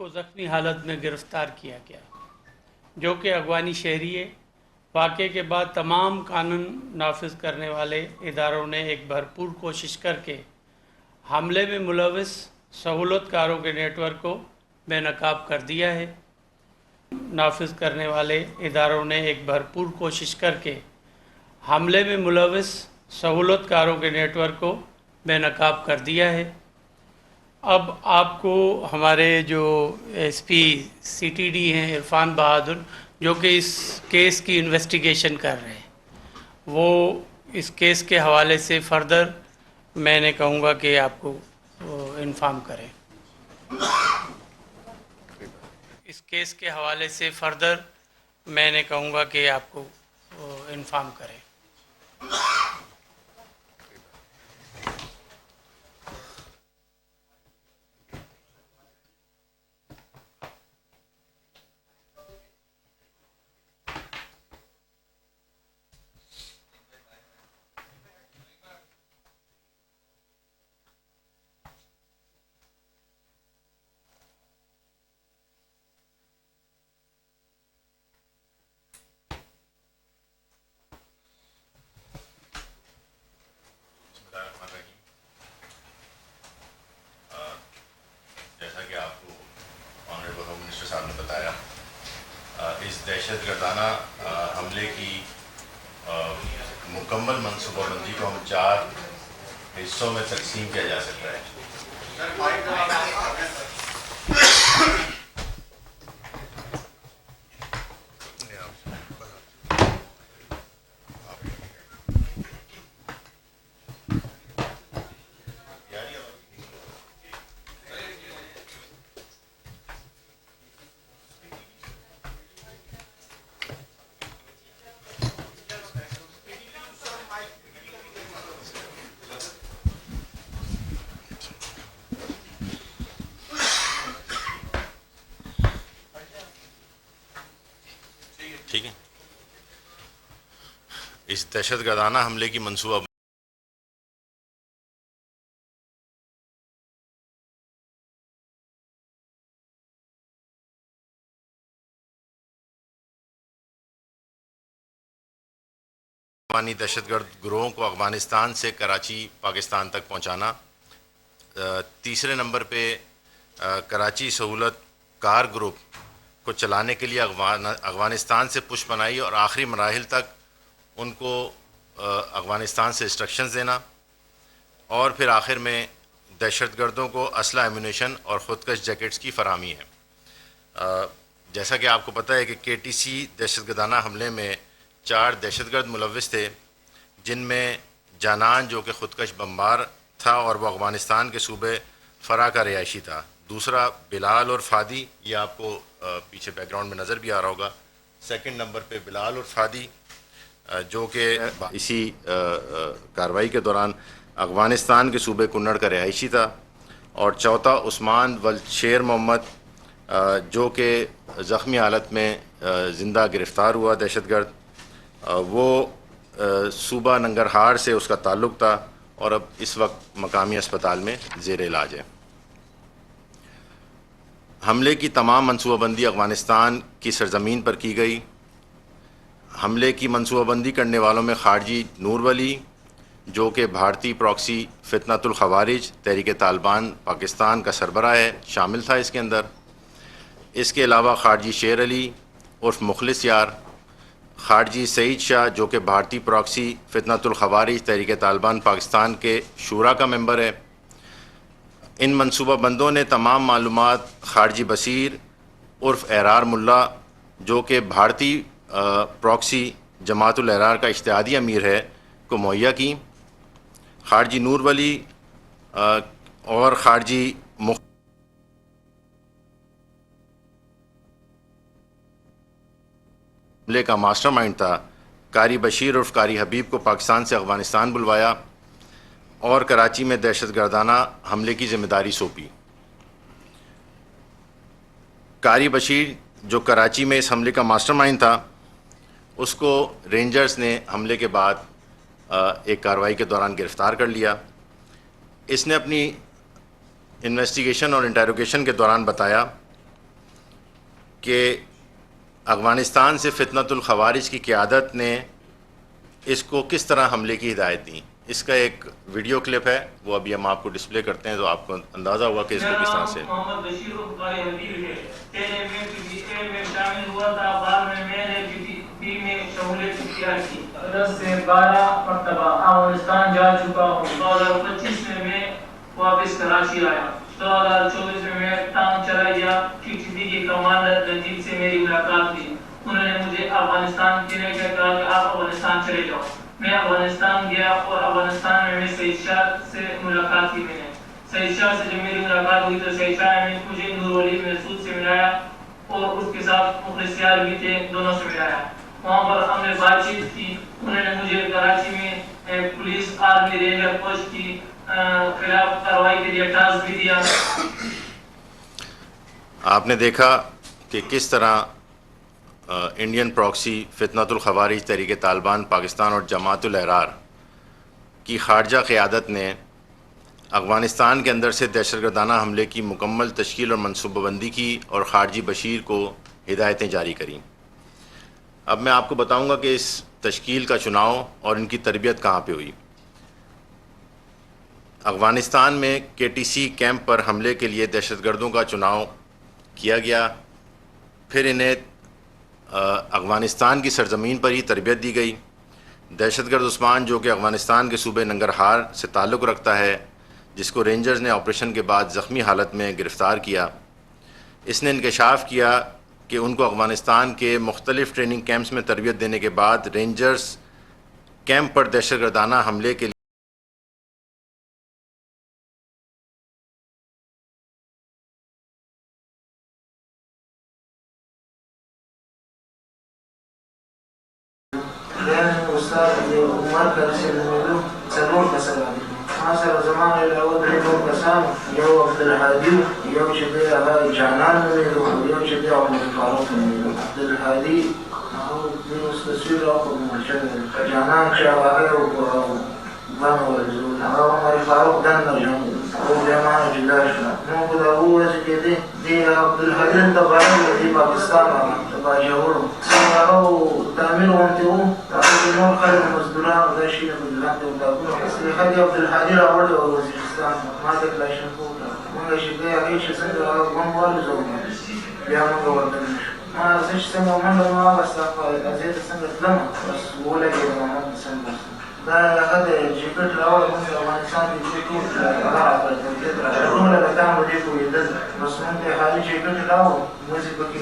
کو زخمی حالت میں گرفتار کیا گیا جو کہ افغانی شہری ہے۔ واقعے کے بعد تمام قانون نافذ کرنے والے اداروں نے ایک بھرپور کوشش کر کے حملے میں ملوث سہولت کاروں کے نیٹ ورک کو بے نقاب کر دیا ہے۔ نافذ کرنے والے اداروں نے ایک بھرپور کوشش کر کے حملے میں ملوث سہولت کاروں کے نیٹ ورک کو بے نقاب کر دیا ہے۔ اب آپ کو ہمارے جو S P C T D ہیں عرفان بہادر، جو کہ اس کیس کی انویسٹیگیشن کر رہے ہیں، وہ اس کیس کے حوالے سے فردر میں نے کہوں گا کہ آپ کو انفارم کریں۔ اس کیس کے حوالے سے فردر میں نے کہوں گا کہ آپ کو انفارم کریں۔ جیسا کہ آپ کو آنریبل ہوم منسٹر صاحب نے بتایا، اس دہشت گردانہ حملے کی مکمل منصوبہ بندی کو ہم 4 حصوں میں تقسیم کیا جا سکتا ہے۔ ٹھیک ہے، اس دہشت گردانہ حملے کی منصوبہ افغانی دہشت گرد گروہوں کو افغانستان سے کراچی پاکستان تک پہنچانا، تیسرے نمبر پہ کراچی سہولت کار گروپ کو چلانے کے لیے افغانستان سے پش پناہی اور آخری مراحل تک ان کو افغانستان سے انسٹرکشنز دینا، اور پھر آخر میں دہشت گردوں کو اسلحہ ایمونیشن اور خودکش جیکٹس کی فراہمی ہے۔ جیسا کہ آپ کو پتہ ہے کہ کے ٹی سی دہشت گردانہ حملے میں 4 دہشت گرد ملوث تھے، جن میں جانان جو کہ خودکش بمبار تھا اور وہ افغانستان کے صوبے فرا کا رہائشی تھا، دوسرا بلال اور فادی، یہ آپ کو پیچھے بیک گراؤنڈ میں نظر بھی آ رہا ہوگا، سیکنڈ نمبر پہ بلال اور فادی جو کہ اسی کارروائی کے دوران افغانستان کے صوبے کنڑ کا رہائشی تھا، اور چوتھا عثمان شیر محمد جو کہ زخمی حالت میں زندہ گرفتار ہوا دہشت گرد، وہ صوبہ ننگرہار سے اس کا تعلق تھا اور اب اس وقت مقامی اسپتال میں زیر علاج ہے۔ حملے کی تمام منصوبہ بندی افغانستان کی سرزمین پر کی گئی۔ حملے کی منصوبہ بندی کرنے والوں میں خارجی نور ولی جو کہ بھارتی پراکسی فتنۃ الخوارج تحریک طالبان پاکستان کا سربراہ ہے، شامل تھا اس کے اندر۔ اس کے علاوہ خارجی شیر علی عرف مخلص یار، خارجی سعید شاہ جو کہ بھارتی پراکسی فتنۃ الخوارج تحریک طالبان پاکستان کے شورا کا ممبر ہے۔ ان منصوبہ بندوں نے تمام معلومات خارجی بصیر عرف احرار ملا جو کہ بھارتی پراکسی جماعت الاحرار کا اشتہادی امیر ہے کو مہیا کی۔ خارجی نور ولی اور خارجی حملے کا ماسٹر مائنڈ تھا، قاری بشیر عرف قاری حبیب کو پاکستان سے افغانستان بلوایا اور کراچی میں دہشت گردانہ حملے کی ذمہ داری سونپی۔ قاری بشیر جو کراچی میں اس حملے کا ماسٹر مائنڈ تھا، اس کو رینجرز نے حملے کے بعد ایک کارروائی کے دوران گرفتار کر لیا۔ اس نے اپنی انویسٹیگیشن اور انٹیروگیشن کے دوران بتایا کہ افغانستان سے فتنۃ الخوارج کی قیادت نے اس کو کس طرح حملے کی ہدایت دی. اس کا ایک ویڈیو کلپ ہے، وہ ابھی ہم آپ کو ڈسپلے کرتے ہیں تو آپ کو اندازہ ہوا کہ اس کو کس طرح سے. محمد بشیر بخاری حبیب ہے. اے میں شامل ہوا تھا، بعد میں نے پی میں شمولیت اختیار کی. 10 سے 12 مرتبہ افغانستان جا چکا ہوں. 2025 میں واپس کراچی آیا. 2024 میں ٹانگ چلا گیا. TTP کے کمانڈر رنجیت سے میری ملاقات ہوئی. انہوں نے مجھے افغانستان کے لیے کہا کہ آپ افغانستان چلے جاؤ. میں افغانستان گیا اور افغانستان میں سعید شاہ سے ملاقات کی. میں نے سعید شاہ سے جب میری ملاقات ہوئی تو سعید شاہ نے مجھے نور ولی محسود سے ملایا اور اس کے ساتھ مخلص یار بھی تھے، دونوں سے ملایا. وہاں پر ہم نے بات چیت کی. انہوں نے مجھے کراچی میں پولیس آرمی رینجر فوج کی خلاف کارروائی کے لیے ٹاسک بھی دیا. آپ نے دیکھا کہ کس طرح انڈین پراکسی فتنۃ الخوارج تحریک طالبان پاکستان اور جماعت الاحرار کی خارجہ قیادت نے افغانستان کے اندر سے دہشت گردانہ حملے کی مکمل تشکیل اور منصوبہ بندی کی اور خارجی بشیر کو ہدایتیں جاری کریں. اب میں آپ کو بتاؤں گا کہ اس تشکیل کا چناؤ اور ان کی تربیت کہاں پہ ہوئی. افغانستان میں KTC کیمپ پر حملے کے لیے دہشت گردوں کا چناؤ کیا گیا. پھر انہیں افغانستان کی سرزمین پر ہی تربیت دی گئی. دہشت گرد عثمان، جو کہ افغانستان کے صوبے ننگرہار سے تعلق رکھتا ہے، جس کو رینجرز نے آپریشن کے بعد زخمی حالت میں گرفتار کیا، اس نے انکشاف کیا کہ ان کو افغانستان کے مختلف ٹریننگ کیمپس میں تربیت دینے کے بعد رینجرز کیمپ پر دہشت گردانہ حملے کے لیے استاد عمر کلسی نمودو څلور کسان دي. ما سره زما علاوه درې نور کسان، یو عبدالهادي، یو چې دی هغه جانان نومېده، او یو چې دی عبدالفاروق نومېده. عبدالهادي هغه د اوس تصویر راوښود شوی. جانان چې هغه یو بڼه ورزول، هغه عمر فاروق دنده جان او بیا ما جدا شوه. نو خو د هغه وجه کېدی دې عبدالهادي دلته بایلو دې پاکستان راغله د باجوړو هغه تعمیر غوندې و. هغه نور خلک مزدوران دا شي لاندې ولاکونه اصلي عبدالهادي راوړی و وزیرستان. ما ته کلاشینکوف راکړه. موږ چې دی هغې چې څنګه هغه بم والوځوو بیا موږ ورته نه شو. ما زه چې څنګه منډه مې واخېسته قضیې ته څنګه تلم بس ولګېدم محمد ډسمبر دا هغه د جیکټ راوړی. موږ افغانستان کې چې ټول هغه راکړه ترکیت راکړه ټوله د تا مو دې پوهېدل. بس موږ د خالي جیکټ راوړو، موزې پکې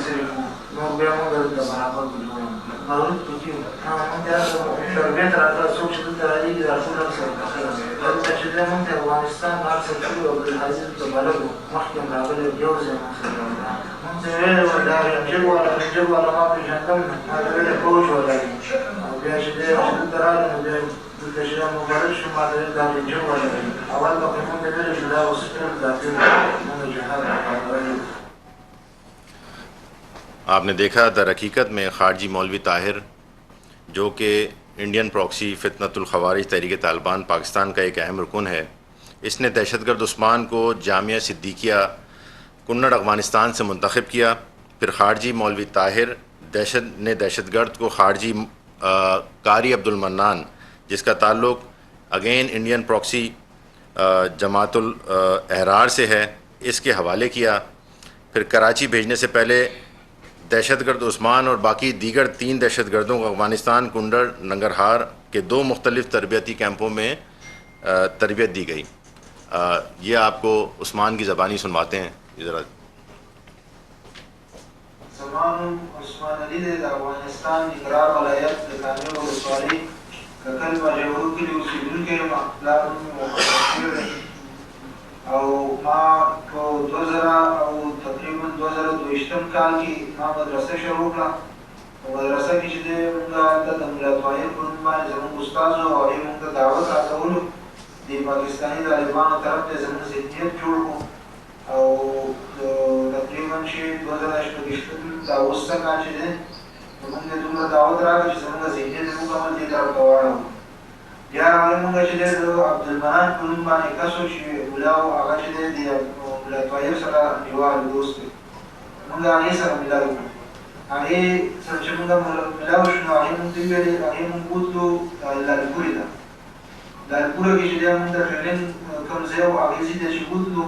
سرې کړو. نو بیا موږ دلته برابر کړو. مغرب پکې وو. موږ د هغه تربیت راکړه. څوک چې دلته راځي دا ټول هم سره پخیر دلته چې دی موږ د افغانستان هر څه کړي. عبدالحزیز دلته بلد وو، مخکې هم راغلی یو ځای موږ سره راغلی. موږ ته یې ویلې وه دا رنجر والا ما پېژندم نه، ما ته ویلې فوج والا دی. او بیا چې دی چې دلته راغی نو بیا دلته چې دا مبارک شو ما ته ویل دا رنجر والا دی. اول پکې موږ ته ویلې چې دا اوس ټول داخل موږ جهاد راغلی. آپ نے دیکھا در حقیقت میں خارجی مولوی طاہر، جو کہ انڈین پراکسی فتنۃ الخوارج تحریک طالبان پاکستان کا ایک اہم رکن ہے، اس نے دہشت گرد عثمان کو جامعہ صدیقیہ کنڑ افغانستان سے منتخب کیا. پھر خارجی مولوی طاہر دہشت گرد کو خارجی قاری عبدالمنان، جس کا تعلق اگین انڈین پراکسی جماعت الاحرار سے ہے، اس کے حوالے کیا. پھر کراچی بھیجنے سے پہلے دہشت گرد عثمان اور باقی دیگر 3 دہشت گردوں کو افغانستان کنڈر ننگرہار کے 2 مختلف تربیتی کیمپوں میں تربیت دی گئی. یہ آپ کو عثمان کی زبانی سنواتے ہیں ذرا. زمان عثمان علی د افغانستان ننګرهار ولایت د کامې ولسوالۍ ککل باجوړو کلي اوسېدونکی یم. پلار نوم مې محمد بشیر دی او ما په 2000 او تقریبا 2022 کال کې ما مدرسه شروع کړه. په مدرسه کې چې دی موږ هلته د ملا طاهر په نوم باندې زموږ استاد و او هغې موږ ته دعوت راکولو. د پاکستاني طالبانو طرف ته زموږ ذهنیت جوړ کړو او تقریبا چې 2018 دا اوس څه کال چې دی نو موږ ته دومره دعوت راکړه چې زموږ ذهنیت یې مکمل دې طرف ته واړوو. بیا هغې موږ چې دی د عبدالمنان په نوم باندې کس و چې ملا و هغه چې دی د ملا طاهر سره انډیوال دوست دی. موږ هغې سره ملاو کړو. هغې سره چې موږ ملاو شو نو هغې موږ ته وویلې هغې موږ بوتلو لالپورې ته. لالپوره کې چې دی موږ د ټرېننګ کوم ځای و هغې ځای ته چې بوتلو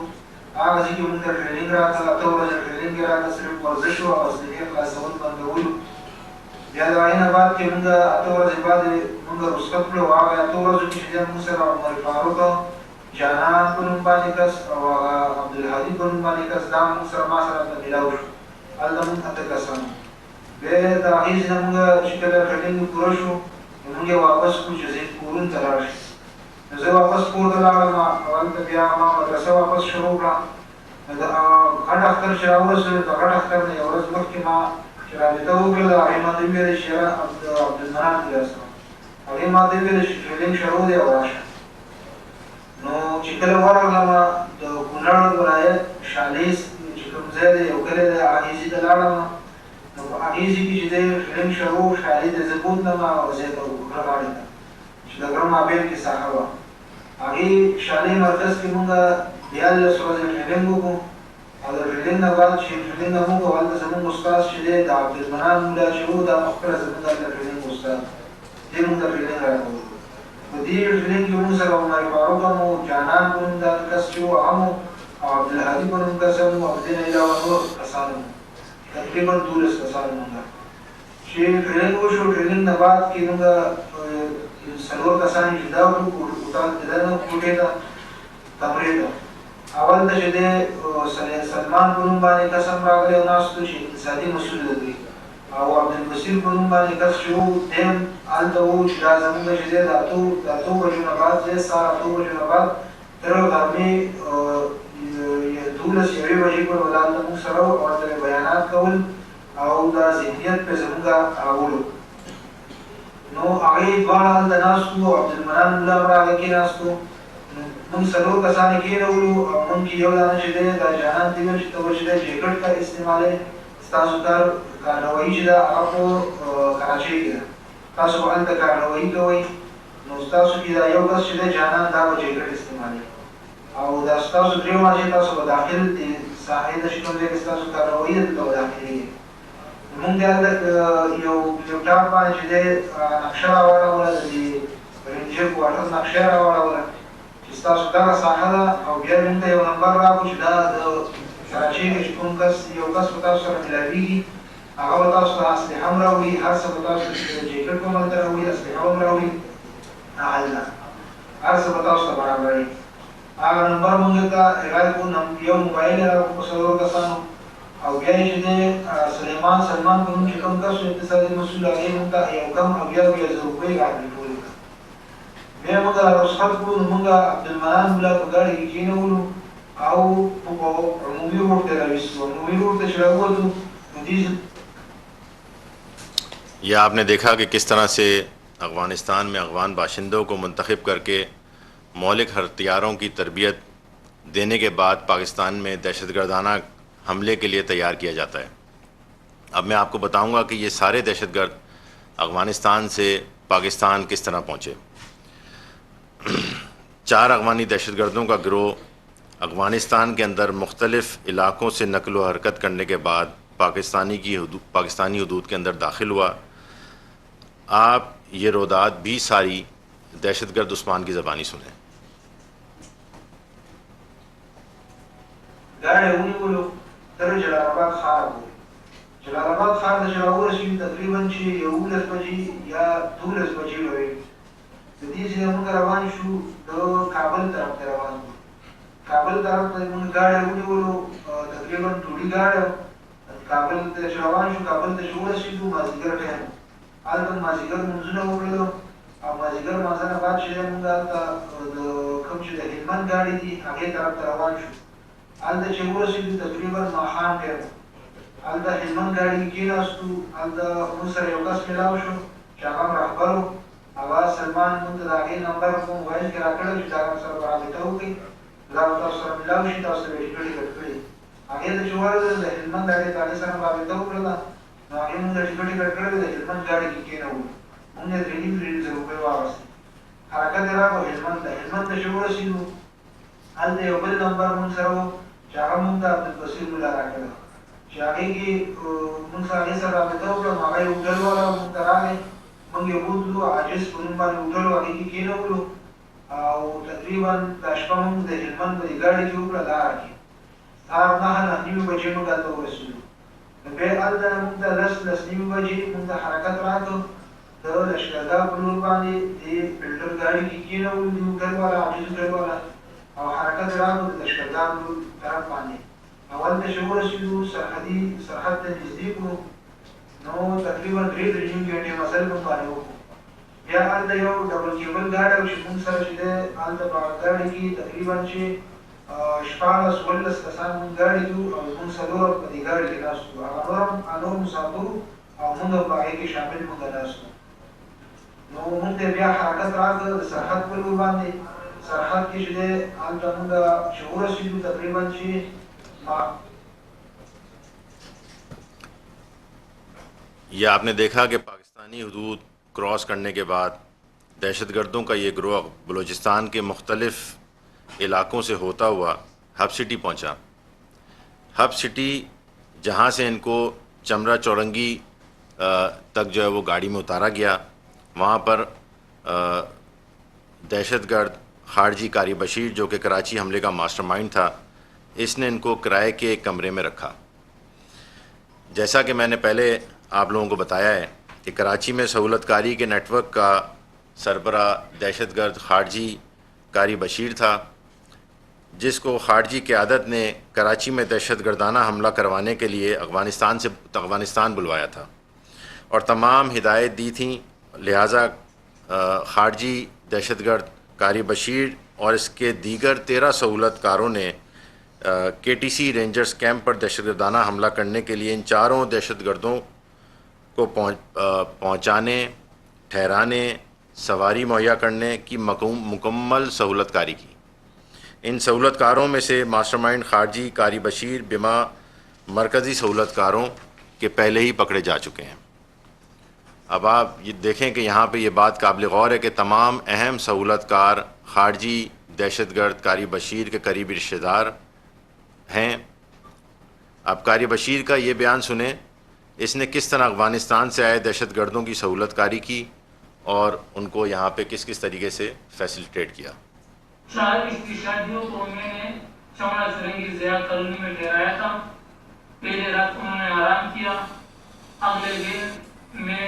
هغه ځای کې موږ ته ټرېننګ راکړه. 8 ورځې ټرېننګ یې راکړه، صرف ورزش و او اسلحې خلاصول بندولو. بیا د هغې نه بعد کې موږ 8 ورځې بعد موږ رخصت کړو. هغه 8 ورځو کې چې دی موږ سره عمر فاروق جانان په نوم باندې کس او هغه عبدالهادي په نوم باندې کس دا موږ سره ما سره ملاو شو. هلته موږ 8 کسان وو. بیا د هغې ځای نه موږ چې کله ټرېننګ پوره شو نو موږ یې واپس کړو چې ځای کورونو ته لاړ شو. نو زه واپس کور ته لاړم. هلته بیا ما مدرسه واپس شروع کړه. د غټ اختر چې راورسېدو د غټ اختر نه یوه ورځ مخکې ما چې رابطه وکړله هغې ما ته وویلې چې یاره عبدالمنان دی راسره. هغې ما ته وویلې چې ټرېننګ شروع دی او راشه. نو چې کله ورغلم د کونړ ولایت شالیز چې کوم ځای دی یو کلی دی هغې ځای ته لاړم. نو په هغې ځای کې چې دی ټرېننګ شروع شالي ته زه بوتلم هغه ځای ته غره غاړې ته چې د غره مابین کې ساحه وه. هغې شالي مرکز کې مونږ 42 ورځې ټرېننګ وکړو. او د ټرېننګ نه بعد چې ټرېننګ هم وکړو هلته زموږ استاد چې دی د عبدالمنان مولا چې و دا مخکره زموږ هلته ټرېننګ استاد دی مونږ ته ټرېننګ راکړو. په دې ټرېننګ کې مونږ سره عمر فاروق هم و، جانان په نوم دا کس چې و هم و، او عبدالهادي په نوم کس هم و، او دې نه علاوه نور کسان هم تقریبا 12 کسان مونږ چې ټرېننګ وشو. ټرېننګ نه بعد کې مونږ 4 کسان جدا کړو کوټال دننه کوټې ته تمرین ته. اول ته چې دی سلمان په نوم باندې کس هم راغلی او ناست و چې اقتصادي مسؤل دی، او عبدالبصیر په نوم باندې کس چې و دی هم هلته و چې دا زموږ چې دی د 8 بجو نه بعد دی سهار 8 بجو نه بعد تر غرمې 12 یوې بجې پورې به هلته موږ سره و او ورته بیانات کول او دا ذهنیت پرې زموږ راولو. نو هغې دواړه هلته ناست وو، عبدالمنان مولا هم راغلی کېناست وو. موږ 4 کسان یې کېنولو او موږ کې یو دانه چې دی دا جانان ته ویل چې ته به چې دی جیکټ ته استعمالوې، ستاسو کارروایي چې ده هغه په کراچۍ کې ده، تاسو به هلته کارروایي کوئ. نو ستاسو کې دا یو کس چې دی جانان دا به جیکټ استعمالوي او دا ستاسو درېیمه چې تاسو به داخل دې ساحې ته چې کوم ځای کې ستاسو کارروایي ده دلته به داخلېږئ. موږ د هلته یو لیپټاپ باندې چې دی نقشه راواړوله، د دې رینجر کوارټر نقشه یې راواړوله چې ستاسو دغه ساحه ده. او بیا موږ ته یو نمبر راکړو چې دا د کراچۍ کې چې کوم کس یو کس به تاسو سره ملاوېږي هغه به تاسو ته اسلحه هم راوړي، هر څه به تاسو جیکټ به هلته راوړي، اسلحه هم راوړي، هلته هر څه به تاسو ته برابروي. هغه نمبر موږ ته هغه یو موبایل یې راکړو په 4 کسانو. او بیا یې چې دی سلمان په نوم چې کوم کس و اقتصادي مسؤل هغې موږ ته یو کم 80,000 روپۍ راکړې ټولې ته. بیا موږ رخصت کړو نو موږ عبدالمنان مولا په ګاډۍ کې کېنولو او په عمومي روډ ته راویستو. عمومي روډ ته چې راووتو نو دې یہ آپ نے دیکھا کہ کس طرح سے افغانستان میں افغان باشندوں کو منتخب کر کے مولک ہتھیاروں کی تربیت دینے کے بعد پاکستان میں دہشت گردانہ حملے کے لیے تیار کیا جاتا ہے. اب میں آپ کو بتاؤں گا کہ یہ سارے دہشت گرد افغانستان سے پاکستان کس طرح پہنچے. 4 افغانی دہشت گردوں کا گروہ افغانستان کے اندر مختلف علاقوں سے نقل و حرکت کرنے کے بعد پاکستانی حدود کے اندر داخل ہوا. آپ یہ رودات بھی ساری دہشت گرد عثمان کی زبانی سنیں. ګاډی ونیولو تر جلال آباد ښار پورې. جلال آباد ښار ته چې راورسېدو تقریبا چې 11 بجې یا 12 بجې به وې. د دې ځای نه موږ روان شو د کابل طرف ته روان شو. کابل طرف ته موږ ګاډی ونیولو تقریبا ټولي ګاډی کابل ته چې روان شو. کابل ته چې ورسېدو مازدیګر ټایم هلته مازدیګر لمونځونه وکړلو او مازدیګر لمانځه نه بعد چې دی موږ هلته د کوم چې د هلمند ګاډي دي هغې طرف ته روان شو. هلته چې ورسېدو تقریبا ماښام ټایم هلته هلمند ګاډي کې کېناستو. هلته موږ سره یو کس میلاو شو چې هغه هم رهبر و. هغه سلمان موږ ته د هغې نمبر په موبایل کې راکړی چې دا سره به رابطه وکړي، دا به تاسو سره میلاو شي، تاسو سره به یې ټکټ ټکټ کړي. هغې ته چې ورغلل د هلمند هغې ته هغې سره رابطه وکړله نو هغې موږ ته ټکټ ټکټ کړی د هلمند ګاډي کې کېنولو. موږ یې 3,000 روپۍ واخیستې. حرکت یې راکړو هلمند ته. هلمند ته چې ورسېدو هلته یو بل نمبر موږ سره و چې هغه موږ ته عبدالبصیر مولا راکړی چې چې هغې کې مونږ سره هغې سره رابطه وکړه نو هغه یې هوټل والا مونږ ته راغی مونږ یې بوتلو عاجز په نوم باندې هوټل هغې کې کېنولو او تقریبا دا شپه مونږ د هلمند په دې ګاډۍ کې وکړه لاره کې سهار 9:30 بجې مونږ هلته ورسېدو نو بیا هلته نه مونږ ته 10:30 بجې مونږ ته حرکت راکړ د لښکرګاه په لور باندې د فلټر ګاډۍ کې کېنولو د هوټل والا عاجز هوټل والا او حرکت راکړو د لښکرګاه په طرف باندې اول ته چې ورسېدو سرحد ته نږدې کړو نو تقریبا 3 ګڼې مزل موږ باندې وکړو بیا هلته یو ډبل کیبل ګاډی و چې موږ سره چې دی هلته په هغه ګاډي کې تقریبا چې 14-15 کسان موږ ګاډي ځو او موږ څلور په دې ګاډي کې ناست وو هغه نور مسافرو او موږ په هغې کې شامل موږ ناست وو نو موږ ته بیا حرکت راکړ د سرحد په لور باندې سرحد کې چې دی هلته موږ چې ورسېدو تقریبا چې یہ آپ نے دیکھا کہ پاکستانی حدود کراس کرنے کے بعد دہشت گردوں کا یہ گروہ بلوچستان کے مختلف علاقوں سے ہوتا ہوا ہب سٹی پہنچا ہب سٹی جہاں سے ان کو چمرا چورنگی تک جو ہے وہ گاڑی میں اتارا گیا وہاں پر دہشت گرد خارجی قاری بشیر جو کہ کراچی حملے کا ماسٹر مائنڈ تھا اس نے ان کو کرائے کے ایک کمرے میں رکھا جیسا کہ میں نے پہلے آپ لوگوں کو بتایا ہے کہ کراچی میں سہولت کاری کے نیٹ ورک کا سربراہ دہشت گرد خارجی قاری بشیر تھا جس کو خارجی قیادت نے کراچی میں دہشت گردانہ حملہ کروانے کے لیے افغانستان بلوایا تھا اور تمام ہدایت دی تھیں لہٰذا خارجی دہشت گرد قاری بشیر اور اس کے دیگر 13 سہولت کاروں نے KTC رینجرز کیمپ پر دہشت گردانہ حملہ کرنے کے لیے ان چاروں دہشت گردوں کو پہنچانے ٹھہرانے سواری مہیا کرنے کی مکمل سہولت کاری کی ان سہولت کاروں میں سے ماسٹر مائنڈ خارجی قاری بشیر بما مرکزی سہولت کاروں کے پہلے ہی پکڑے جا چکے ہیں اب آپ یہ دیکھیں کہ یہاں پہ یہ بات قابل غور ہے کہ تمام اہم سہولت کار خارجی دہشت گرد قاری بشیر کے قریبی رشتہ دار ہیں اب قاری بشیر کا یہ بیان سنیں اس نے کس طرح افغانستان سے آئے دہشت گردوں کی سہولت کاری کی اور ان کو یہاں پہ کس کس طریقے سے فیسیلیٹیٹ کیا 4 اس کی شادیوں کو میں نے چمڑا چورنگی ضیاء کالونی میں ٹھہرایا تھا پہلے رات انہوں نے آرام کیا اگلے دن میں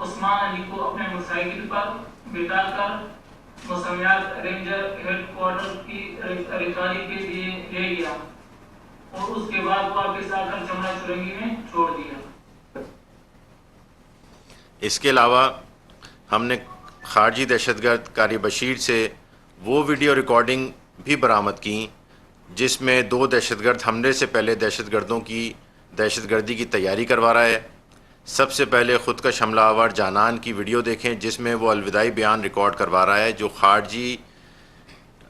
عثمان علی کو اپنے موٹرسائیکل پر بٹھا کر موسمیات رینجر ہیڈ کوارٹر کی ریکاری کے لیے لے گیا اور اس کے بعد واپس آ کر چمڑا چورنگی میں چھوڑ دیا اس کے علاوہ ہم نے خارجی دہشت گرد قاری بشیر سے وہ ویڈیو ریکارڈنگ بھی برآمد کی جس میں 2 دہشت گرد حملے سے پہلے دہشت گردوں کی دہشت گردی کی تیاری کروا رہا ہے سب سے پہلے خودکش حملہ آور جانان کی ویڈیو دیکھیں جس میں وہ الوداعی بیان ریکارڈ کروا رہا ہے جو خارجی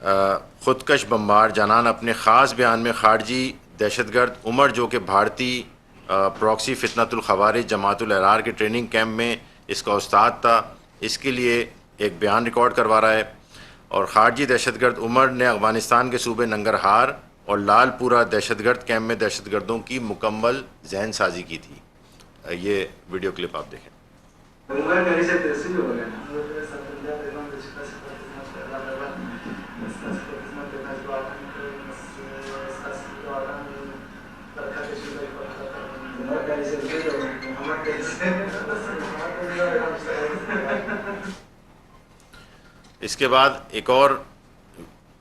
خودکش بمبار جانان اپنے خاص بیان میں خارجی دہشت گرد عمر جو کہ بھارتی پراکسی فتنۃ الخوارج جماعت الاحرار کے ٹریننگ کیمپ میں اس کا استاد تھا اس کے لیے ایک بیان ریکارڈ کروا رہا ہے اور خارجی دہشت گرد عمر نے افغانستان کے صوبے ننگرہار اور لال پورہ دہشت گرد کیمپ میں دہشت گردوں کی مکمل ذہن سازی کی تھی یہ ویڈیو کلپ آپ دیکھیں اس کے بعد ایک اور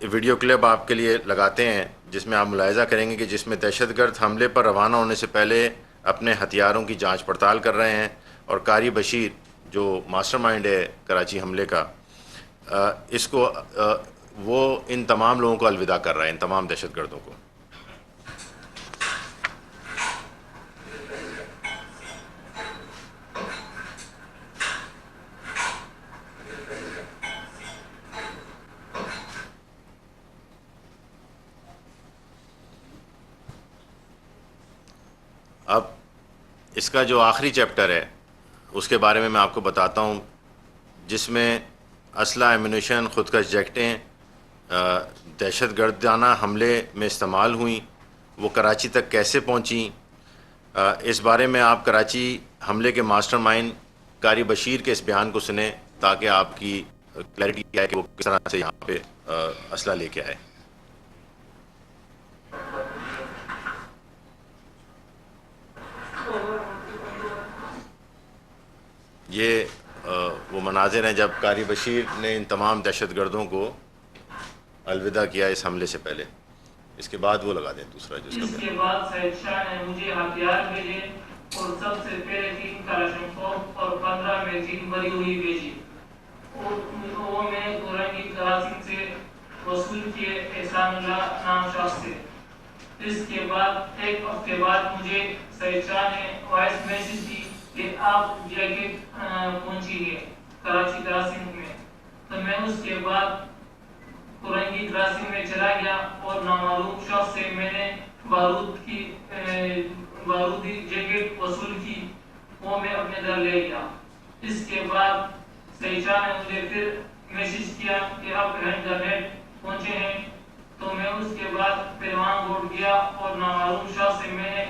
ویڈیو کلپ آپ کے لیے لگاتے ہیں جس میں آپ ملاحظہ کریں گے کہ جس میں دہشت گرد حملے پر روانہ ہونے سے پہلے اپنے ہتھیاروں کی جانچ پڑتال کر رہے ہیں اور قاری بشیر جو ماسٹر مائنڈ ہے کراچی حملے کا اس کو وہ ان تمام لوگوں کو الوداع کر رہا ہے ان تمام دہشت گردوں کو. اب اس کا جو آخری چیپٹر ہے اس کے بارے میں آپ کو بتاتا ہوں، جس میں اسلحہ، ایمونیشن، خودکش جیکٹیں دہشت گردانہ حملے میں استعمال ہوئیں، وہ کراچی تک کیسے پہنچیں، اس بارے میں آپ کراچی حملے کے ماسٹر مائنڈ قاری بشیر کے اس بیان کو سنیں تاکہ آپ کی کلیئرٹی آئے کہ وہ کس طرح سے یہاں پہ اسلحہ لے کے آئے. یہ وہ مناظر ہیں جب قاری بشیر نے ان تمام دہشت گردوں کو الوداع کیا اس حملے سے پہلے. اس کے بعد وہ لگا دیں دوسرا جو اس کے بعد سید شاہ نے مجھے ہتھیار بھیجے اور سب سے پہلے 3 کلاشنکوف اور 15 میگزین بھری ہوئی بھیجی اور وہ میں قرنگی کراچی سے وصول کیے احسان اللہ نام شخص سے. اس کے بعد ایک ہفتے بعد مجھے سید شاہ نے وائس میسج دی کہ آپ جیکٹ پہنچیے کراچی کراسنگ میں. تو میں اس کے بعد قرنگی کراسنگ میں چلا گیا اور نامعلوم شخص سے میں نے بارودی جیکٹ وصول کی. وہ میں اپنے گھر لے گیا. اس کے بعد سید شاہ نے مجھے پھر میسج کیا کہ آپ ہینڈ گرنیڈ پہنچے ہیں. تو میں اس کے بعد پیروان روڈ گیا اور نامعلوم شخص سے میں نے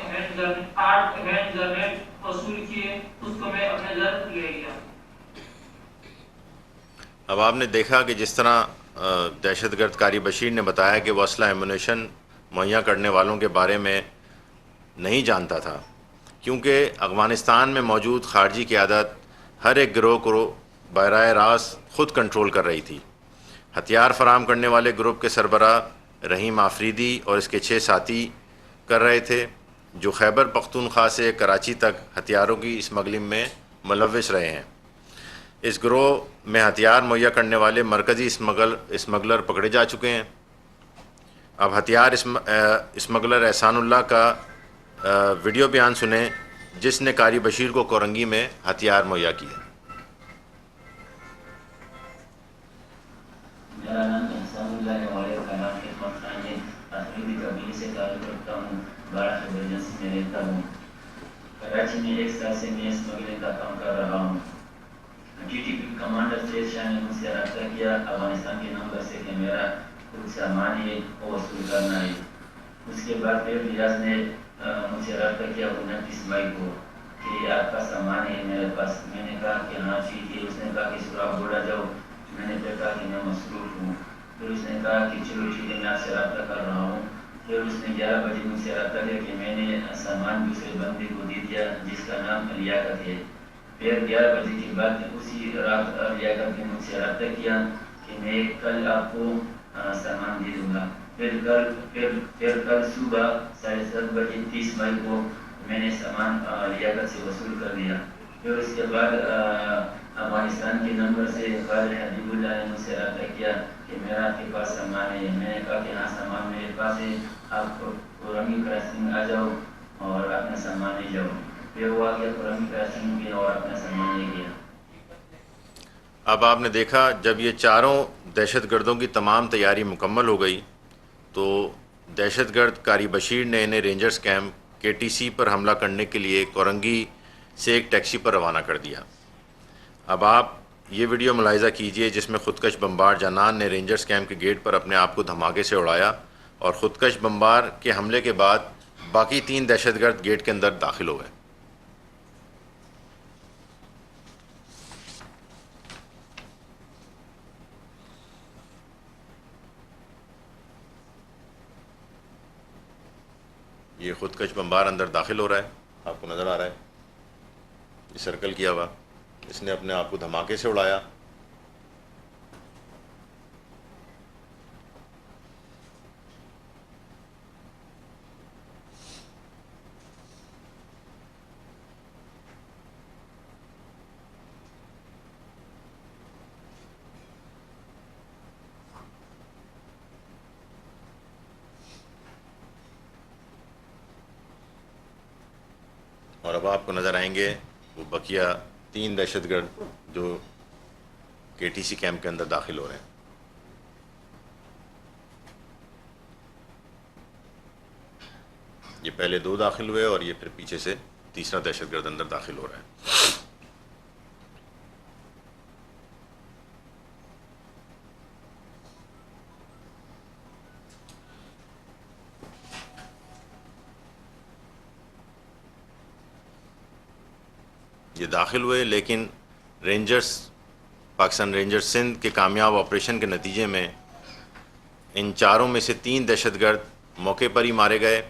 8 ہینڈ گرنیڈ وصول کیے. اس کو میں اپنے گھر لے گیا. اب آپ نے دیکھا کہ جس طرح دہشت گرد قاری بشیر نے بتایا کہ وہ اسلحہ ایمونیشن مہیا کرنے والوں کے بارے میں نہیں جانتا تھا کیونکہ افغانستان میں موجود خارجی قیادت ہر ایک گروہ کو براہ راست خود کنٹرول کر رہی تھی. ہتھیار فراہم کرنے والے گروپ کے سربراہ رحیم آفریدی اور اس کے 6 ساتھی کر رہے تھے جو خیبر پختونخوا سے کراچی تک ہتھیاروں کی اسمگلنگ میں ملوث رہے ہیں. اس گروہ میں ہتھیار مہیا کرنے والے مرکزی اسمگلر پکڑے جا چکے ہیں. اب ہتھیار اسمگلر احسان اللہ کا ویڈیو بیان سنیں جس نے قاری بشیر کو کورنگی میں ہتھیار مہیا کیے. میرا نام احسان اللہ ہے اور کا نام خدمت خان ہے. آفریدی قبیلے سے تعلق رکھتا ہوں. 12 خیبر ایجنسی میں رہتا ہوں. کراچی میں 1 سال سے میں اسمگلنگ کا کام کر رہا ہوں. T T P commander Syed Shah نے مجھ سے رابطہ کیا افغانستان کے نمبر سے کہ میرا کچھ سامان ہے وہ وصول کرنا ہے. اس کے بعد پھر ریاض نے مجھ سے رابطہ کیا 29 مئی کو کہ آپ کا سامان ہے میرے پاس. میں نے کہا کہ ہاں ٹھیک ہے. اس نے کہا کہ سراغ بوڑھا جاؤ. میں نے پھر کہا کہ میں مصروف ہوں. پھر اس نے کہا کہ چلو ٹھیک ہے میں آپ سے رابطہ کر رہا ہوں. پھر اس نے 11 بجے مجھ سے رابطہ کیا کہ میں نے سامان دوسرے بندے کو دے دیا جس کا نام لیاقت ہے. پھر 11 بجے کے بعد اسی رات لیاقت نے مجھ سے رابطہ کیا کہ میں کل آپ کو سامان دے دوں گا. پھر کل صبح 7:30 بجے 30 مئی کو میں نے سامان لیاقت سے وصول کر دیا. پھر اس کے بعد افغانستان کے نمبر سے قاری حبیب اللہ نے مجھ سے رابطہ کیا کہ میرا آپ کے پاس سامان ہے. میں نے کہا کہ ہاں سامان میرے پاس ہے. آپ کورنگی کراسنگ آ جاؤ اور اپنا سامان لے جاؤ. پھر وہ آ گیا کورنگی کراسنگ میں اور اپنا سامان لے گیا. اب آپ نے دیکھا جب یہ چاروں دہشت گردوں کی تمام تیاری مکمل ہو گئی تو دہشت گرد قاری بشیر نے انہیں رینجرز کیمپ KTC پر حملہ کرنے کے لیے کورنگی سے ایک ٹیکسی پر روانہ کر دیا. اب آپ یہ ویڈیو ملاحظہ کیجئے جس میں خودکش بمبار جانان نے رینجرز کیمپ کے گیٹ پر اپنے آپ کو دھماکے سے اڑایا اور خودکش بمبار کے حملے کے بعد باقی 3 دہشت گرد گیٹ کے اندر داخل ہو گئے. یہ خودکش بمبار اندر داخل ہو رہا ہے. آپ کو نظر آ رہا ہے یہ سرکل کیا ہوا. اس نے اپنے آپ کو دھماکے سے اڑایا. اور اب آپ کو نظر آئیں گے وہ بقیہ 3 دہشت گرد جو KTC کیمپ کے اندر داخل ہو رہے ہیں. یہ پہلے 2 داخل ہوئے اور یہ پھر پیچھے سے تیسرا دہشت گرد اندر داخل ہو رہا ہے. یہ داخل ہوئے، لیکن پاکستان رینجرز سندھ کے کامیاب آپریشن کے نتیجے میں ان چاروں میں سے 3 دہشت گرد موقع پر ہی مارے گئے،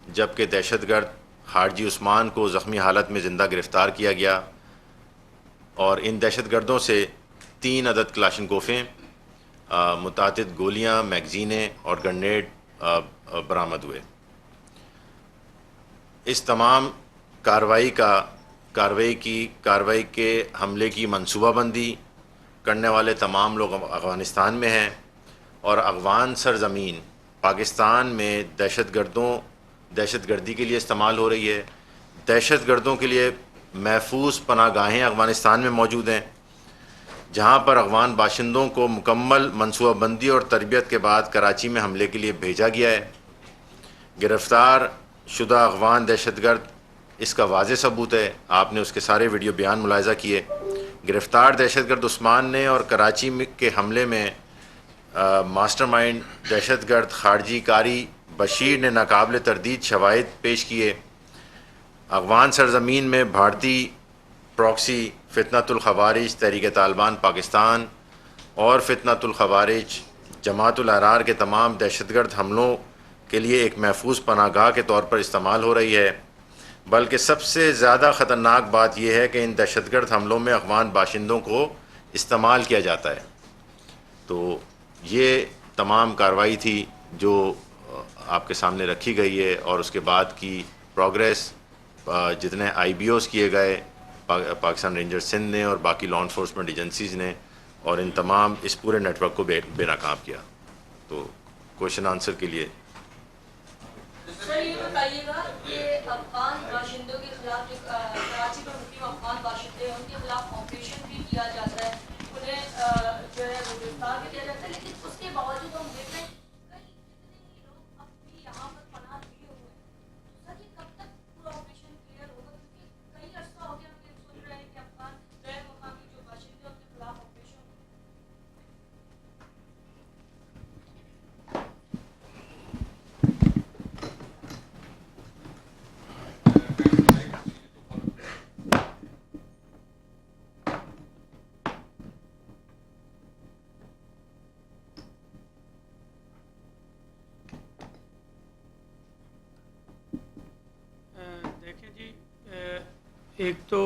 جبکہ دہشت گرد خارجی عثمان کو زخمی حالت میں زندہ گرفتار کیا گیا، اور ان دہشت گردوں سے 3 عدد کلاشنکوفیں، متعدد گولیاں، میگزینیں اور گرنیڈ برآمد ہوئے۔ اس تمام کارروائی کے حملے کی منصوبہ بندی کرنے والے تمام لوگ افغانستان میں ہیں، اور افغان سرزمین پاکستان میں دہشت گردی کے لیے استعمال ہو رہی ہے۔ دہشت گردوں کے لیے محفوظ پناہ گاہیں افغانستان میں موجود ہیں، جہاں پر افغان باشندوں کو مکمل منصوبہ بندی اور تربیت کے بعد کراچی میں حملے کے لیے بھیجا گیا ہے۔ گرفتار شدہ افغان دہشت گرد اس کا واضح ثبوت ہے، آپ نے اس کے سارے ویڈیو بیان ملاحظہ کیے۔ گرفتار دہشت گرد عثمان نے اور کراچی کے حملے میں ماسٹر مائنڈ دہشت گرد خارجی کاری بشیر نے ناقابل تردید شواہد پیش کیے۔ افغان سرزمین میں بھارتی پراکسی فتنۃ الخوارج تحریک طالبان پاکستان اور فتنۃ الخوارج جماعت الاحرار کے تمام دہشت گرد حملوں کے لیے ایک محفوظ پناہ گاہ کے طور پر استعمال ہو رہی ہے، بلکہ سب سے زیادہ خطرناک بات یہ ہے کہ ان دہشت گرد حملوں میں افغان باشندوں کو استعمال کیا جاتا ہے۔ تو یہ تمام کارروائی تھی جو آپ کے سامنے رکھی گئی ہے، اور اس کے بعد کی پروگریس، جتنے IBOs کیے گئے پاکستان رینجرز سندھ نے اور باقی لا انفورسمنٹ ایجنسیز نے، اور ان تمام اس پورے نیٹ ورک کو بے ناکام کیا۔ تو کوشچن آنسر کے لیے سر یہ بتائیے گا کہ افغان باشندوں کے خلاف جو کراچی میں مقیم افغان باشندے ہیں ان کے خلاف آپریشن بھی کیا جاتا ہے، انہیں جو ہے وہ گرفتار بھی کیا جاتا ہے، لیکن اس کے باوجود ہم دیکھ رہے ہیں کئی کتنے لوگ اب بھی یہاں پر پناہ لیے ہوئے ہیں۔ سر یہ کب تک پورا آپریشن کلیئر ہوگا؟ کیونکہ کئی عرصہ ہو گیا ہم یہ سن رہے ہیں کہ افغان غیر مقامی جو باشندے ہیں ان کے خلاف آپریشن دیکھیں جی، ایک تو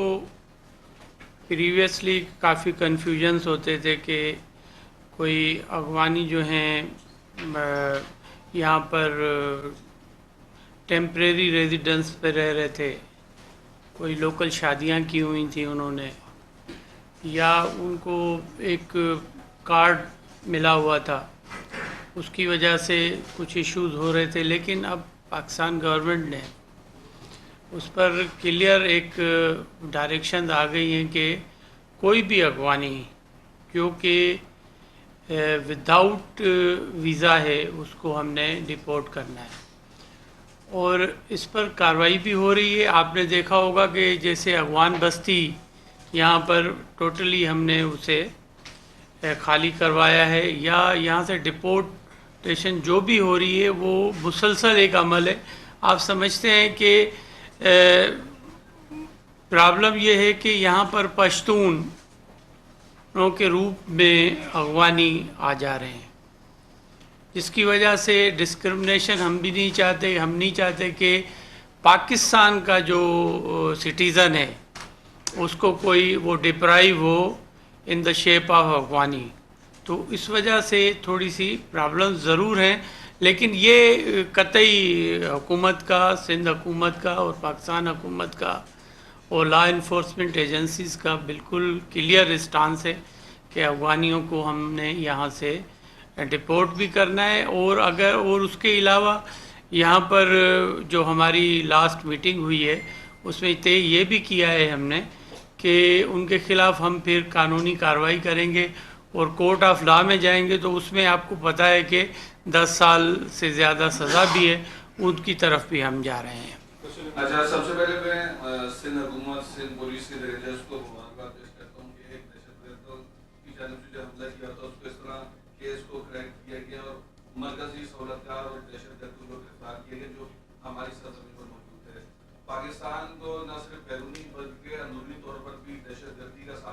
پریویسلی کافی کنفیوژنس ہوتے تھے کہ کوئی افغانی جو ہیں یہاں پر ٹیمپریری ریزیڈنس پہ رہ رہے تھے، کوئی لوکل شادیاں کی ہوئی تھیں انہوں نے، یا ان کو ایک کارڈ ملا ہوا تھا، اس کی وجہ سے کچھ ایشوز ہو رہے تھے۔ لیکن اب پاکستان گورنمنٹ نے اس پر کلیئر ایک ڈائریکشن آ گئی ہیں کہ کوئی بھی افغانی جو کہ وداؤٹ ویزا ہے اس کو ہم نے ڈیپورٹ کرنا ہے، اور اس پر کارروائی بھی ہو رہی ہے۔ آپ نے دیکھا ہوگا کہ جیسے افغان بستی یہاں پر ٹوٹلی ہم نے اسے خالی کروایا ہے، یا یہاں سے ڈیپورٹیشن جو بھی ہو رہی ہے وہ مسلسل ایک عمل ہے۔ آپ سمجھتے ہیں کہ پرابلم یہ ہے کہ یہاں پر پشتونوں کے روپ میں افغانی آ جا رہے ہیں، جس کی وجہ سے ڈسکرمنیشن ہم بھی نہیں چاہتے۔ ہم نہیں چاہتے کہ پاکستان کا جو سٹیزن ہے اس کو کوئی وہ deprive who in the shape of Afghani. تو اس وجہ سے تھوڑی سی پرابلم ضرور ہیں، لیکن یہ قطعی حکومت کا، سندھ حکومت کا اور پاکستان حکومت کا اور لا انفورسمنٹ ایجنسیز کا بالکل کلیئر اسٹانس ہے کہ افغانیوں کو ہم نے یہاں سے ڈپورٹ بھی کرنا ہے، اور اس کے علاوہ یہاں پر جو ہماری لاسٹ میٹنگ ہوئی ہے اس میں طے یہ بھی کیا ہے ہم نے کہ ان کے خلاف ہم پھر قانونی کارروائی کریں گے اور کورٹ آف لا میں جائیں گے۔ تو اس میں آپ کو پتہ ہے کہ 10 سال سے زیادہ سزا بھی ہے، ان کی طرف بھی ہم جا رہے ہیں۔ اچھا، سب سے پہلے میں سندھ حکومت، سندھ پولیس کے ڈائریکٹرز کو مبارکباد پیش کرتا ہوں کہ ایک دہشت گردوں کی جانب سے جو حملہ کیا تھا اس کو اس طرح کیس کو کریک کیا گیا اور مرکزی سہولتکار اور دہشت گردوں کو گرفتار کیا گیا جو ہماری سرزمین پر موجود ہے۔ پاکستان کو نہ صرف بیرونی بلکہ اندرونی طور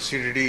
CDD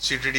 CTD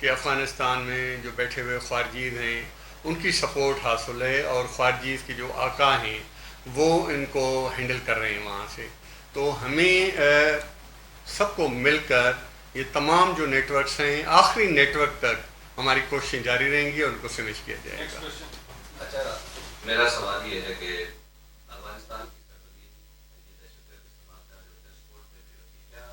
کہ افغانستان میں جو بیٹھے ہوئے خارجیز ہیں ان کی سپورٹ حاصل ہے، اور خارجیز کے جو آقا ہیں وہ ان کو ہینڈل کر رہے ہیں وہاں سے. تو ہمیں سب کو مل کر یہ تمام جو نیٹ ورکس ہیں آخری نیٹ ورک تک ہماری کوششیں جاری رہیں گی اور ان کو فنش کیا جائے گا. اچھا، میرا سوال یہ ہے کہ افغانستان کی سرحدی دہشت گرد استعمال کا جو ہے سپورٹ میں بھی ہوتی ہے، کیا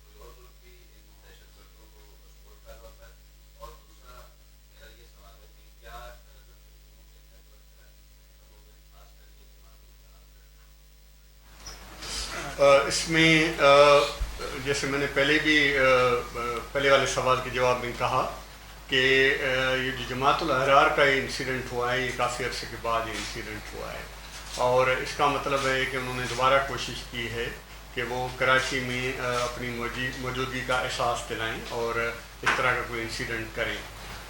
کوئی اور ملک بھی ان دہشت گردوں کو سپورٹ کر رہا ہے؟ اور دوسرا میرا یہ سوال ہے کہ کیا اس میں جیسے میں نے پہلے بھی پہلے والے سوال کے جواب میں کہا کہ یہ جو جماعت الاحرار کا یہ انسیڈنٹ ہوا ہے، یہ کافی عرصے کے بعد یہ انسیڈنٹ ہوا ہے، اور اس کا مطلب ہے کہ انہوں نے دوبارہ کوشش کی ہے کہ وہ کراچی میں اپنی موجودگی کا احساس دلائیں اور اس طرح کا کوئی انسیڈنٹ کریں.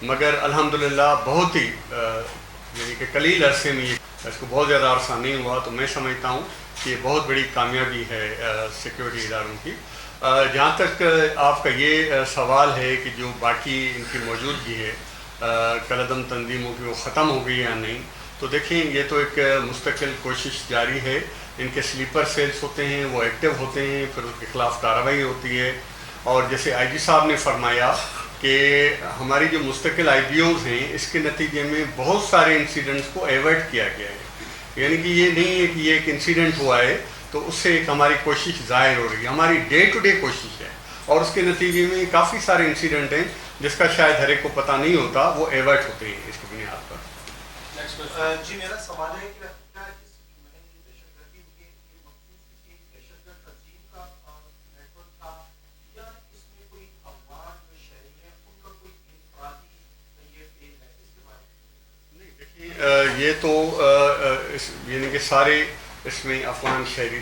مگر الحمدللہ بہت ہی یعنی کہ قلیل عرصے میں اس کو بہت زیادہ عرصہ نہیں ہوا، تو میں سمجھتا ہوں کہ یہ بہت بڑی کامیابی ہے سیکیورٹی اداروں کی. جہاں تک آپ کا یہ سوال ہے کہ جو باقی ان کی موجودگی ہے کالعدم تنظیموں کی وہ ختم ہو گئی یا نہیں، تو دیکھیں یہ تو ایک مستقل کوشش جاری ہے. ان کے سلیپر سیلز ہوتے ہیں، وہ ایکٹیو ہوتے ہیں، پھر اس کے خلاف کارروائی ہوتی ہے. اور جیسے آئی جی صاحب نے فرمایا کہ ہماری جو مستقل آئی بی اوز ہیں اس کے نتیجے میں بہت سارے انسیڈنٹس کو ایوائڈ کیا گیا ہے. یعنی کہ یہ نہیں ہے کہ یہ ایک انسیڈنٹ ہوا ہے تو اس سے ایک ہماری کوشش ظاہر ہو رہی ہے، ہماری ڈے ٹو ڈے کوشش ہے، اور اس کے نتیجے میں کافی سارے انسیڈنٹ ہیں جس کا شاید ہر ایک کو پتہ نہیں ہوتا، وہ ایوائڈ ہوتے ہیں اس کی بنیاد پر. جی میرا سوال ہے کہ کیا اس دہشت گردی کے مخصوص کسی دہشت گرد تنظیم کا نیٹ ورک تھا، یا اس میں کوئی افغان جو شہری ہیں ان کا کوئی انفرادی یہ فیل ہے؟ اس کے بارے میں دیکھیے یہ تو یعنی کہ سارے اس میں افغان شہری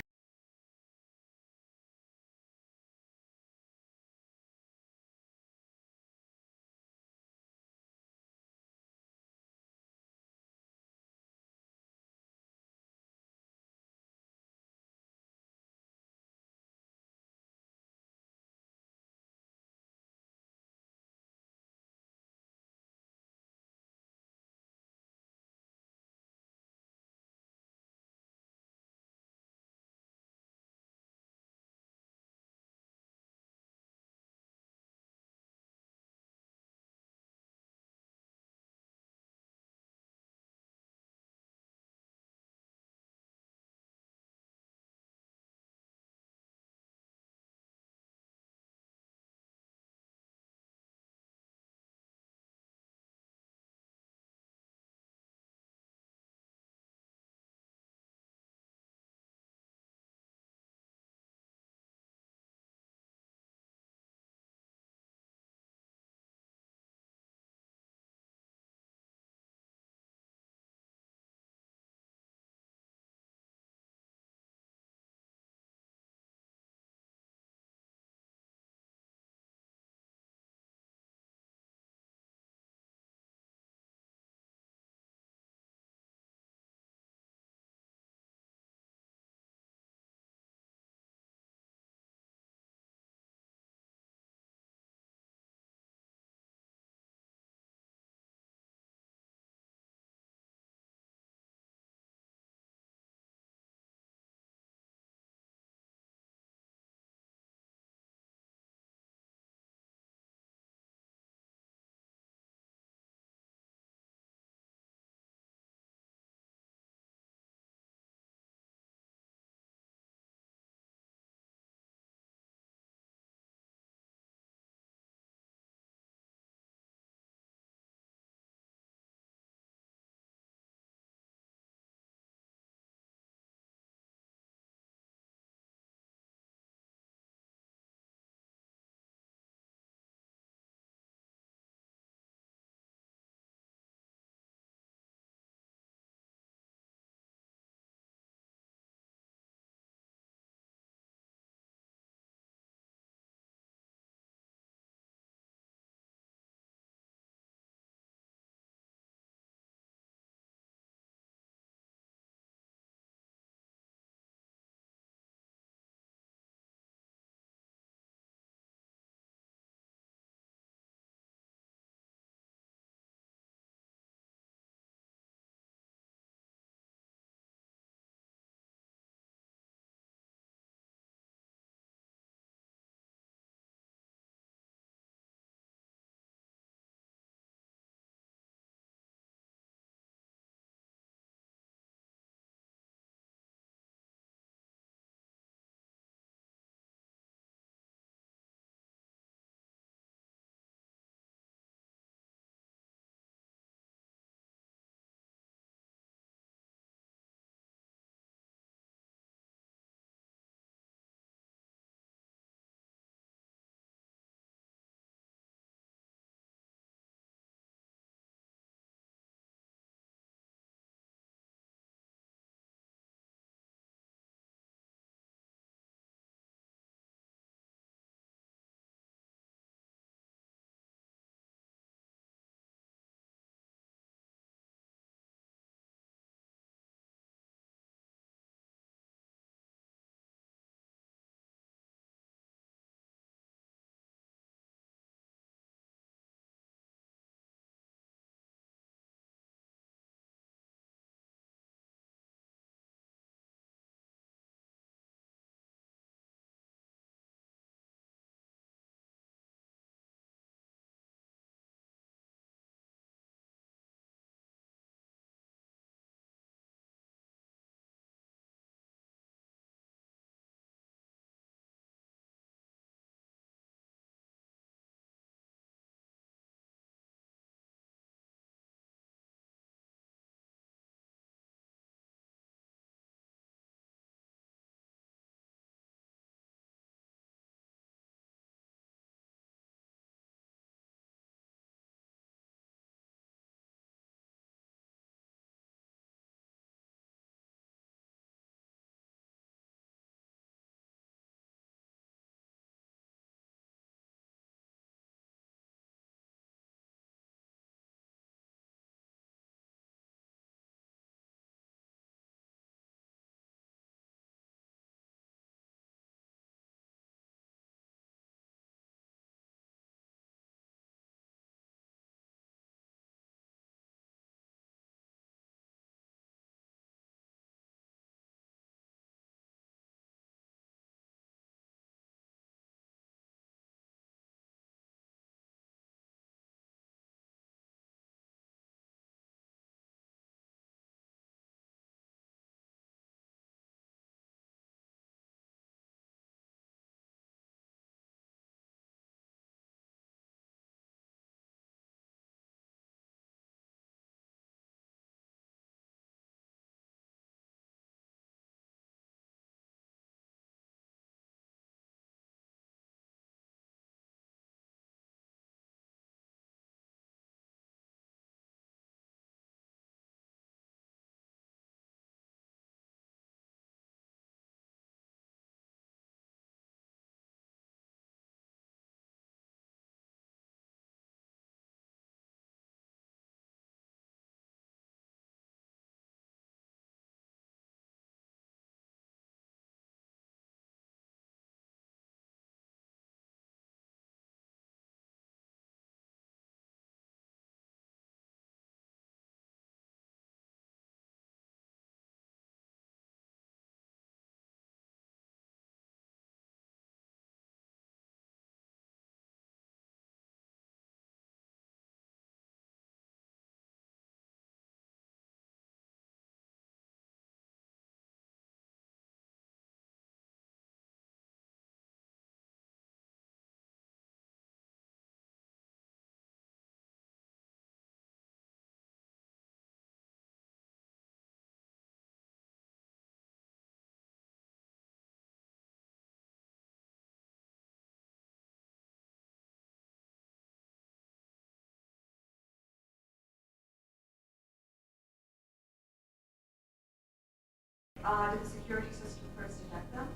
did the security system first detect them,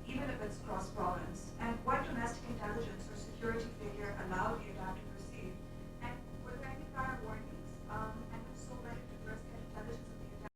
even if it's cross-province? And what domestic intelligence or security figure allowed the attack to proceed? And were there any prior warnings? And if so, when did you first get intelligence of the attack?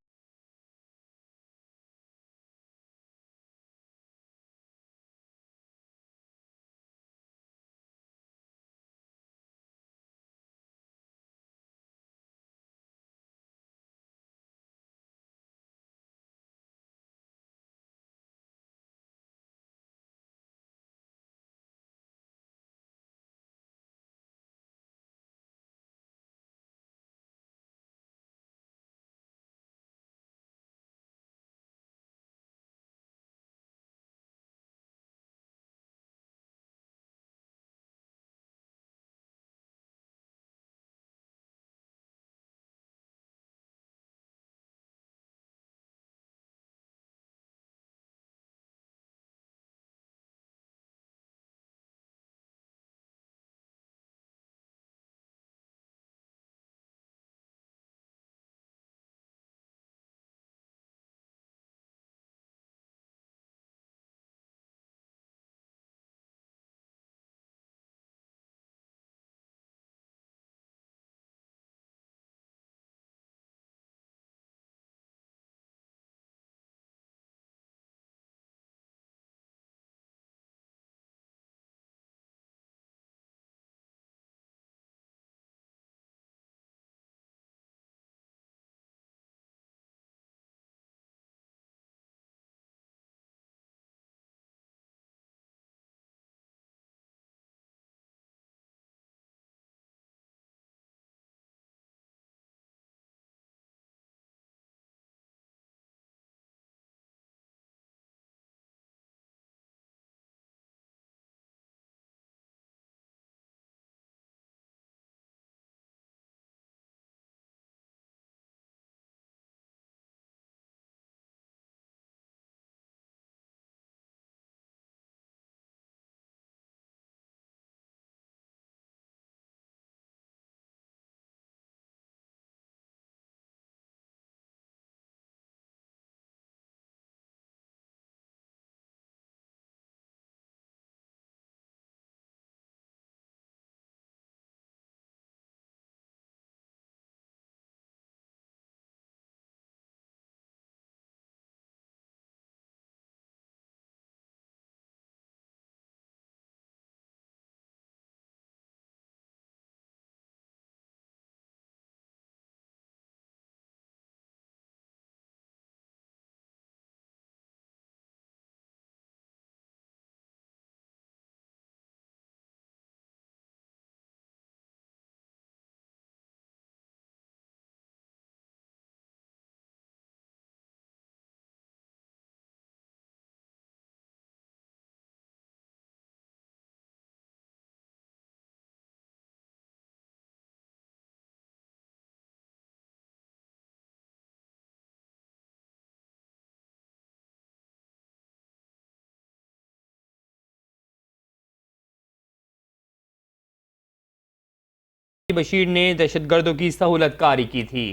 Bashir نے دہشت گردوں کی سہولت کاری کی تھی۔